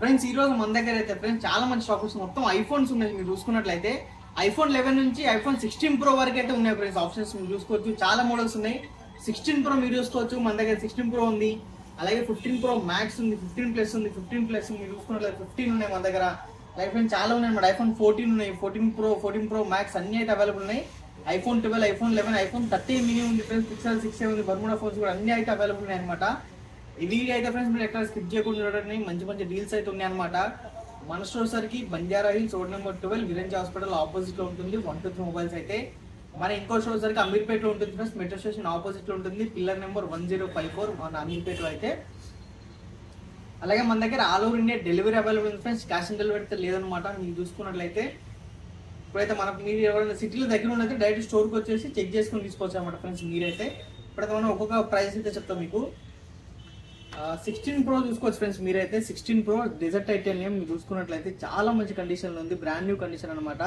Friends ఈ రోజు మన దగ్గర అయితే ఫ్రెండ్స్ చాలా మంచి స్టాక్ వస్తుంది. మొత్తం ఐఫోన్స్ ఉన్నాయి. మీరు చూసుకున్నట్లయితే ఐఫోన్ 11 నుంచి ఐఫోన్ 16 Pro వరకు అయితే ఉన్నాయి ఫ్రెండ్స్. ఆప్షన్స్ మీరు చూసుకోవచ్చు, చాలా మోడల్స్ ఉన్నాయి. 16 Pro మీరు చూసుకోవచ్చు, మన దగ్గర 16 Pro ఉంది. అలాగే 15 Pro Max ఉంది, 15 Plus ఉంది, 15 Plus మీరు చూసుకున్నట్లయితే 15 ఉన్నాయి మన దగ్గర. అలాగే ఫ్రెండ్స్ చాలా ఉన్నాయి అన్నమాట. ఐఫోన్ 14 ఉన్నాయి, 14 Pro Max అన్ని అయితే అవైలబుల్ ఉన్నాయి. ఐఫోన్ 12, ఐఫోన్ 11, ఐఫోన్ 13 మినీ ఉంది ఫ్రెండ్స్. పిక్సెల్ 6 ఉంది, బర్ముడా ఫోన్స్ కూడా అన్ని అయితే అవైలబుల్ ఉన్నాయి అనమాట. ఈ వీడియో అయితే ఫ్రెండ్స్ మీరు ఎక్కడ స్కిప్ చేయకుండా చూడండి. మంచి మంచి డీల్స్ అయితే ఉన్నాయి అనమాట. మన స్టోర్ సరికి Banjara Hills road number 12 Virinchi hospital opposite లో ఉంటుంది. 123 మొబైల్స్ అయితే మన ఇంకో స్టోర్ సరికి అమీర్పేట లో ఉంటుంది ఫ్రెండ్స్. మెట్రో స్టేషన్ ఆపోజిట్ లో ఉంటుంది. పిల్లర్ నెంబర్ 1054 మన అమీర్పేట అయితే. అలాగే మన దగ్గర all over India delivery available ఉంది ఫ్రెండ్స్. క్యాష్ ఆన్ డెలివరీ అయితే లేదనమాట. మీరు చూసుకున్నట్లయితే ఇప్పుడైతే మనకు మీరు ఎవరైనా సిటీలో దగ్గర ఉన్నైతే డైరెక్ట్ స్టోర్కి వచ్చేసి చెక్ చేసుకొని తీసుకోవచ్చు అనమాట ఫ్రెండ్స్. మీరైతే ఇప్పుడైతే మనం ఒక్కొక్క ప్రైస్ అయితే చెప్తాం మీకు. 16 Pro చూసుకోవచ్చు ఫ్రెండ్స్. మీరైతే 16 Pro డెజర్ట్ టైటానియం మీరు చూసుకున్నట్లయితే చాలా మంచి కండిషన్ లో ఉంది. బ్రాండ్ న్యూ కండిషన్ అనమాట.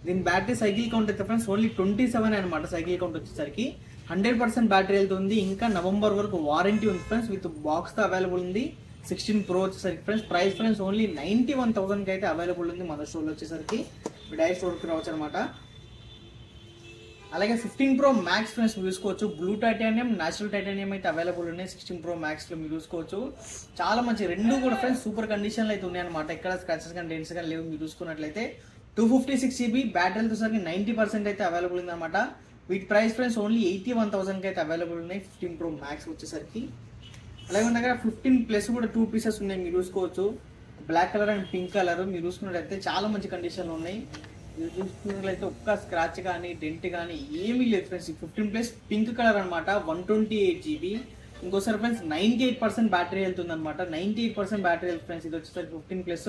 దీని బ్యాటరీ సైకిల్ కౌంట్ అయితే ఫ్రెండ్స్ ఓన్లీ 27 అనమాట. సైకిల్ కౌంట్ వచ్చేసరికి 100% బ్యాటరీ వెళ్తుంది. ఇంకా నవంబర్ వరకు వారంటీ ఉంది ఫ్రెండ్స్. విత్ బాక్స్ తో అవైలబుల్ ఉంది. 16 Pro వచ్చేసరికి ఫ్రెండ్స్ ప్రైస్ ఫ్రెండ్స్ ఓన్లీ 91,000 కి అయితే అవైలబుల్ ఉంది మన స్టోర్లో వచ్చేసరికి. డైరెక్ట్ స్టోర్కి రావచ్చు అనమాట. అలాగే 15 Pro Max ఫ్రెండ్స్ మీరు చూసుకోవచ్చు. బ్లూ టైటానియం, నేచురల్ టైటానియం అయితే అవైలబుల్ ఉన్నాయి 16 Pro Max లో మీరు చూసుకోవచ్చు. చాలా మంచి రెండు కూడా ఫ్రెండ్స్ సూపర్ కండిషన్ లో అయితే ఉన్నాయి అనమాట. ఎక్కడ స్క్రాచెస్ కానీ డెంట్స్ కానీ లేవు. మీరు చూసుకున్నట్లయితే 256 GB బ్యాటరీతో సరికి 90% అయితే అవైలబుల్ ఉంది అనమాట. వీటి ప్రైస్ ఫ్రెండ్స్ ఓన్లీ 81,000 కి అయితే అవైలబుల్ ఉన్నాయి 15 Pro Max వచ్చేసరికి. అలాగే మన దగ్గర 15 Plus కూడా 2 పీసెస్ ఉన్నాయి. మీరు చూసుకోవచ్చు. Black colour and pink colour మీరు చూసుకున్నట్లయితే చాలా మంచి కండిషన్ లో ఉన్నాయి. మీరు చూసుకున్నట్లయితే ఒక్క స్క్రాచ్ కానీ డెంట్ కానీ ఏమీ లేదు ఫ్రెండ్స్. 15 Plus పింక్ కలర్ అనమాట. 128 GB. ఇంకోసారి ఫ్రెండ్స్ 98% బ్యాటరీ వెళ్తుంది అనమాట. 98% బ్యాటరీ వెళ్తుంది ఫ్రెండ్స్. ఇది వచ్చేసరికి 15 Plus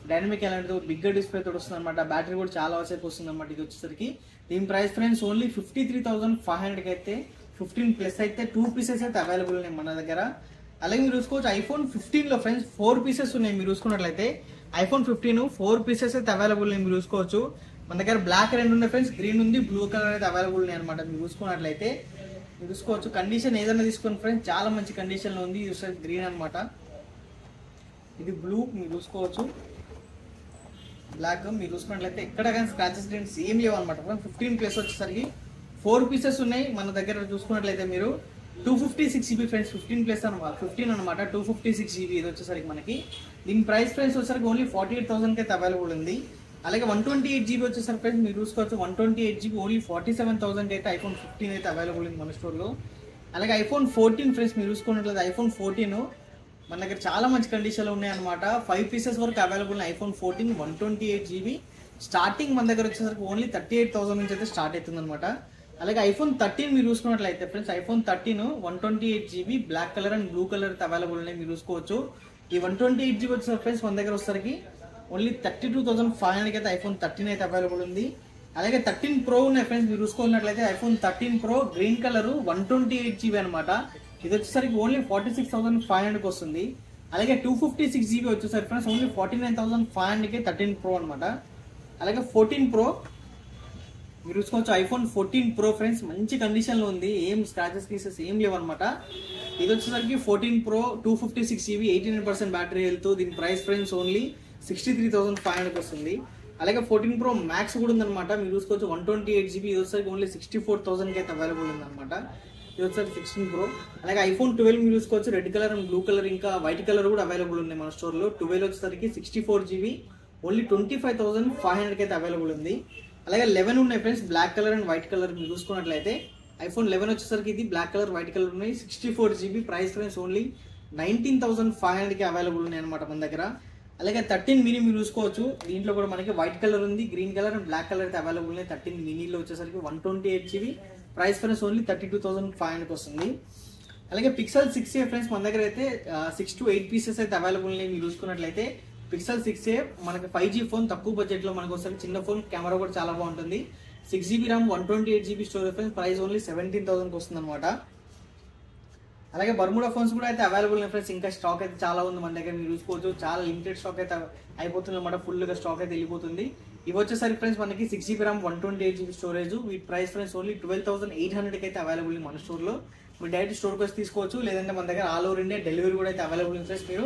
డైనమిక్ ఎలాంటిదో బిగ్గర్ డిస్ప్లే తోటి వస్తుంది అనమాట. బ్యాటరీ కూడా చాలా సేపు వస్తుంది అనమాట. ఇది వచ్చేసరికి దీని ప్రైస్ ఫ్రెండ్స్ ఓన్లీ 53,500 కి అయితే 15 Plus అయితే 2 పీసెస్ అయితే అవైలబుల్ ఉన్నాయి మన దగ్గర. అలాగే మీరు చూసుకోవచ్చు ఐఫోన్ 15 లో ఫ్రెండ్స్ 4 పీసెస్ ఉన్నాయి. మీరు చూసుకున్నట్లయితే ఐఫోన్ 15 4 పీసెస్ అయితే అవైలబుల్ ఉన్నాయి. మీరు చూసుకోవచ్చు. మన దగ్గర బ్లాక్ 2 ఉన్నాయి ఫ్రెండ్స్, గ్రీన్ ఉంది, బ్లూ కలర్ అయితే అవైలబుల్ ఉన్నాయి అనమాట. మీరు చూసుకున్నట్లయితే మీరు చూసుకోవచ్చు. కండిషన్ ఏదైనా తీసుకోండి ఫ్రెండ్స్, చాలా మంచి కండిషన్ లో ఉంది. ఇది గ్రీన్ అనమాట, ఇది బ్లూ మీరు చూసుకోవచ్చు. బ్లాక్ మీరు చూసుకున్నట్లయితే ఎక్కడ కానీ స్క్రాచెస్ డెంట్స్ ఏం లేవు అనమాట. 15 Plus వచ్చేసరికి 4 పీసెస్ ఉన్నాయి మన దగ్గర. చూసుకున్నట్లయితే మీరు 256 GB ఫ్రెండ్స్ 15 Plus అనమాట. 15 అనమాట 256 GB ఇది వచ్చేసరికి మనకి. దీని ప్రైస్ ఫ్రెండ్స్ వచ్చేసరికి ఓన్లీ 48,000 కి అయితే అవైలబుల్ ఉంది. అలాగే 128 GB వచ్చేసరికి ఫ్రెండ్స్ మీరు చూసుకోవచ్చు. 128 GB ఓన్లీ 47,000 అయితే ఐఫోన్ 15 అయితే అవైలబుల్ ఉంది మన స్టోర్లో. అలాగే ఐఫోన్ 14 ఫ్రెండ్స్ మీరు చూసుకున్నట్లయితే ఐఫోన్ 14 మన దగ్గర చాలా మంచి కండిషన్లో ఉన్నాయన్నమాట. 5 పీసెస్ వరకు అవైలబుల్ ఉన్నాయి. ఐఫోన్ 14 128 GB స్టార్టింగ్ మన దగ్గర వచ్చేసరికి ఓన్లీ 38,000 నుంచి అయితే స్టార్ట్ అవుతుంది అనమాట. అలాగే ఐఫోన్ 13 మీరు చూసుకున్నట్లయితే friends iPhone 13 128 GB black colour and blue colour అయితే అవైలబుల్ ఉన్నాయి. మీరు చూసుకోవచ్చు. ఈ 128 GB వచ్చేసరికి ఫ్రెండ్స్ మన దగ్గర వచ్చేసరికి ఓన్లీ 32,500 కి అయితే ఐఫోన్ 13 అయితే అవైలబుల్ ఉంది. అలాగే 13 Pro ఉన్నాయి ఫ్రెండ్స్ మీరు చూసుకున్నట్లయితే iPhone 13 Pro green colour 128 GB అనమాట. ఇది వచ్చేసరికి ఓన్లీ 46,500 కి వస్తుంది. అలాగే 256 GB వచ్చేసరికి ఫ్రెండ్స్ ఓన్లీ 49,500 కి 13 Pro అనమాట. అలాగే 14 Pro మీరు చూసుకోవచ్చు. ఐఫోన్ 14 Pro ఫ్రెండ్స్ మంచి కండిషన్ లో ఉంది. ఏం స్క్రాచెస్ పీసెస్ ఏం లేవు అనమాట. ఇది వచ్చేసరికి 14 Pro 256 GB 89% బ్యాటరీ వెళ్తూ దీని ప్రైస్ ఫ్రెండ్స్ ఓన్లీ 63,500 కి వస్తుంది. అలాగే 14 Pro Max కూడా ఉందన్నమాట. మీరు చూసుకోవచ్చు. 128 GB ఇది వచ్చేసరికి ఓన్లీ 64,000 కి అయితే అవైలబుల్ ఉందన్నమాట. ఇది వచ్చేసరికి 16 Pro. అలాగే ఐఫోన్ 12 మీరు చూసుకోవచ్చు. Red colour and blue colour ఇంకా వైట్ కలర్ కూడా అవైలబుల్ ఉన్నాయి మన స్టోర్ లో. 12 వచ్చేసరికి 64 GB ఓన్లీ 25,500 కి అయితే అవైలబుల్ ఉంది. అలాగే 11 ఉన్నాయి friends black colour and white colour మీరు చూసుకున్నట్లయితే ఐఫోన్ 11 వచ్చేసరికి ఇది బ్లాక్ కలర్ వైట్ కలర్ ఉన్నాయి. 64 GB ప్రైస్ ఫ్రెండ్స్ ఓన్లీ 19,500 కి అవైలబుల్ ఉన్నాయి అనమాట మన దగ్గర. అలాగే 13 మినీ మీరు చూసుకోవచ్చు. దీంట్లో కూడా మనకి వైట్ కలర్ ఉంది, green colour and black colour అయితే అవైలబుల్ ఉన్నాయి. 13 మినీలో వచ్చేసరికి 128 GB ప్రైస్ ఫ్రెండ్స్ ఓన్లీ 32,500 కి వస్తుంది. అలాగే పిక్సెల్ 6a ఫ్రెండ్స్ మన దగ్గర అయితే 6 to 8 పీసెస్ అయితే అవైలబుల్ ఉన్నాయి. మీరు చూసుకున్నట్లయితే పిక్సెల్ 6a మనకి 5G ఫోన్ తక్కువ బడ్జెట్ లో మనకు వస్తుంది. చిన్న ఫోన్ కెమెరా కూడా చాలా బాగుంటుంది. 6 GB RAM 128 GB storage friends price only 17,000 కి వస్తుంది అనమాట. అలాగే బర్ముడా ఫోన్స్ కూడా అయితే అవైలబుల్ ఉన్నాయి ఫ్రెండ్స్. ఇంకా స్టాక్ అయితే చాలా ఉంది మన దగ్గర. మీరు చూసుకోవచ్చు. చాలా లిమిటెడ్ స్టాక్ అయితే అయిపోతుంది అనమాట. ఫుల్ గా స్టాక్ అయితే వెళ్ళిపోతుంది. ఇవి వచ్చేసరికి ఫ్రెండ్స్ మనకి 6 GB RAM 128 GB స్టోరేజ్ వీటి ప్రైస్ ఫ్రెండ్స్ ఓన్లీ 12,800 కి అయితే అవైలబుల్ మన స్టోర్ లో. మీరు డైరెక్ట్ స్టోర్కి వచ్చి తీసుకోవచ్చు. లేదంటే మన దగ్గర ఆల్ ఓవర్ ఇండియా డెలివరీ కూడా అయితే అవైలబుల్ ఉంది ఫ్రెండ్స్. మీరు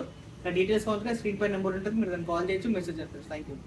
డీటెయిల్స్ కావాలి స్క్రీన్ పై నెంబర్ ఉంటుంది, మీరు దాన్ని కాల్ చేయొచ్చు, మెసేజ్ చేస్తారు. Thank you.